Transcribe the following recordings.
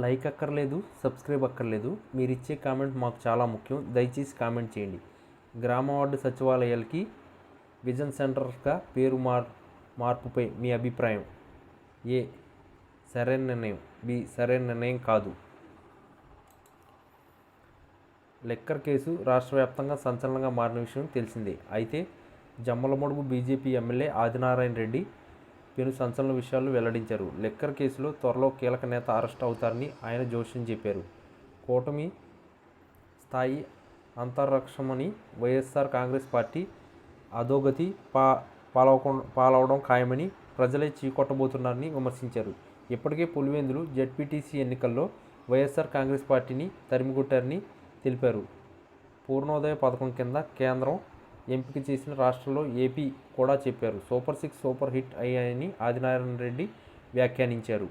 Like అక్కర్లేదు, subscribe అక్కర్లేదు. మీరు ఇచ్చే కామెంట్ మాకు చాలా ముఖ్యం. దయచేసి కామెంట్ చేయండి. గ్రామ వార్డు సచివాలయాలకి విజన్ సెంటర్స్గా పేరు మార్పుపై మీ అభిప్రాయం? ఏ, సరైన నిర్ణయం. బి, సరైన నిర్ణయం కాదు. లిక్కర్ కేసు రాష్ట్ర వ్యాప్తంగా సంచలనంగా మారిన విషయం తెలిసిందే. అయితే జమ్మలమడుగు బీజేపీ ఎమ్మెల్యే ఆదినారాయణ రెడ్డి పెను సంచలన విషయాలు వెల్లడించారు. లిక్కర్ కేసులో త్వరలో కీలక నేత అరెస్ట్ అవుతారని ఆయన జోస్యం చెప్పారు. కూటమి స్థాయి అంతర్లక్ష్యమని వైఎస్ఆర్ కాంగ్రెస్ పార్టీ అధోగతి పాలవడం ఖాయమని ప్రజలే చీకొట్టబోతున్నారని విమర్శించారు. ఇప్పటికే పులివెందులు జెడ్పీటీసీ ఎన్నికల్లో వైఎస్ఆర్ కాంగ్రెస్ పార్టీని తరిమికొట్టారని తెలిపారు. పూర్ణోదయ పథకం కింద కేంద్రం ఎంపిక చేసిన రాష్ట్రంలో ఏపీ కూడా చెప్పారు. సూపర్ 6 సూపర్ హిట్ అయ్యాయని ఆదినారాయణ రెడ్డి వ్యాఖ్యానించారు.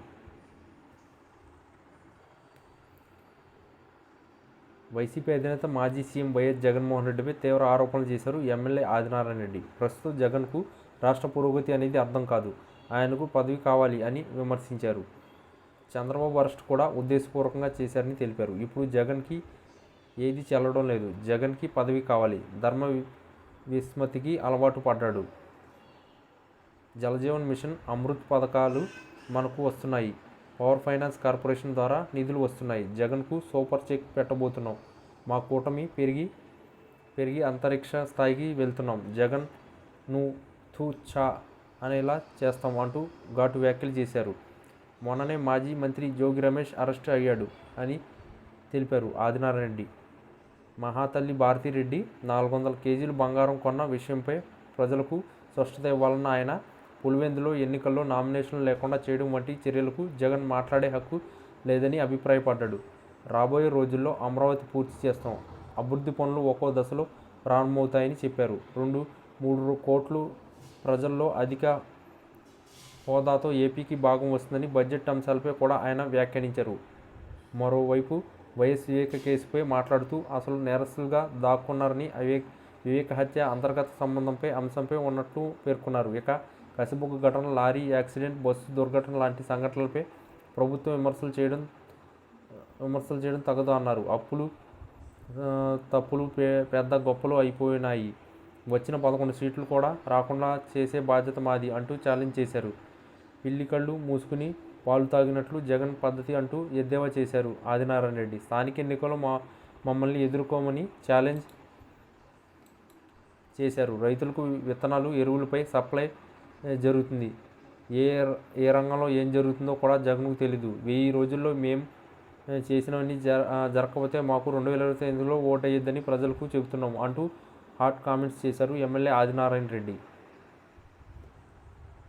వైసీపీ అధినేత మాజీ సీఎం వైఎస్ జగన్మోహన్ రెడ్డిపై తీవ్ర ఆరోపణలు చేశారు ఎమ్మెల్యే ఆదినారాయణ రెడ్డి. ప్రస్తుతం జగన్కు రాష్ట్ర పురోగతి అనేది అర్థం కాదు, ఆయనకు పదవి కావాలి అని విమర్శించారు. చంద్రబాబు అరెస్ట్ కూడా ఉద్దేశపూర్వకంగా చేశారని తెలిపారు. ఇప్పుడు జగన్కి ఏది చెల్లడం లేదు, జగన్కి పదవి కావాలి, ధర్మ విస్మృతికి అలవాటు పడ్డాడు. జలజీవన్ మిషన్, అమృత్ పథకాలు మనకు వస్తున్నాయి. పవర్ ఫైనాన్స్ కార్పొరేషన్ ద్వారా నిధులు వస్తున్నాయి. జగన్కు సూపర్ చెక్ పెట్టబోతున్నాం. మా కూటమి పెరిగి అంతరిక్ష స్థాయికి వెళ్తున్నాం. జగన్ ను చా అనేలా చేస్తాం అంటూ ఘాటు వ్యాఖ్యలు చేశారు. మొన్ననే మాజీ మంత్రి జోగి రమేష్ అరెస్ట్ అయ్యాడు అని తెలిపారు ఆదినారాయణ రెడ్డి. మహాతల్లి భారతిరెడ్డి 400 కేజీలు బంగారం కొన్న విషయంపై ప్రజలకు స్పష్టత ఇవ్వాలన్న ఆయన పులివెందులో ఎన్నికల్లో నామినేషన్లు లేకుండా చేయడం వంటి చర్యలకు జగన్ మాట్లాడే హక్కు లేదని అభిప్రాయపడ్డాడు. రాబోయే రోజుల్లో అమరావతి పూర్తి చేస్తాం, అభివృద్ధి పనులు ఒక్కో దశలో ప్రారంభమవుతాయని చెప్పారు. 2-3 కోట్లు ప్రజల్లో అధిక హోదాతో ఏపీకి భాగం వస్తుందని బడ్జెట్ అంశాలపై కూడా ఆయన వ్యాఖ్యానించారు. మరోవైపు వైఎస్ వివేక కేసుపై మాట్లాడుతూ అసలు నేరస్తులుగా దాక్కున్నారని, వివేక హత్య అంతర్గత అంశంపై ఉన్నట్లు పేర్కొన్నారు. ఇక కసిబుగ్గ ఘటన, లారీ యాక్సిడెంట్, బస్సు దుర్ఘటన లాంటి సంఘటనలపై ప్రభుత్వం విమర్శలు చేయడం తగదు అన్నారు. తప్పులు పెద్ద గొప్పలు అయిపోయినాయి, వచ్చిన 11 సీట్లు కూడా రాకుండా చేసే బాధ్యత మాది అంటూ ఛాలెంజ్ చేశారు. పిల్లి కళ్ళు మూసుకుని పాలు తాగినట్లు జగన్ పద్ధతి అంటూ ఎద్దేవా చేశారు ఆదినారాయణ రెడ్డి. స్థానిక ఎన్నికల్లో మమ్మల్ని ఎదుర్కోమని ఛాలెంజ్ చేశారు. రైతులకు విత్తనాలు, ఎరువులపై సప్లై జరుగుతుంది. ఏ రంగంలో ఏం జరుగుతుందో కూడా జగన్కు తెలీదు. 1000 రోజుల్లో మేం చేసినవన్నీ జరగకపోతే మాకు 2025లో ఓటేయొద్దని ప్రజలకు చెబుతున్నాం అంటూ హాట్ కామెంట్స్ చేశారు ఎమ్మెల్యే ఆదినారాయణ రెడ్డి.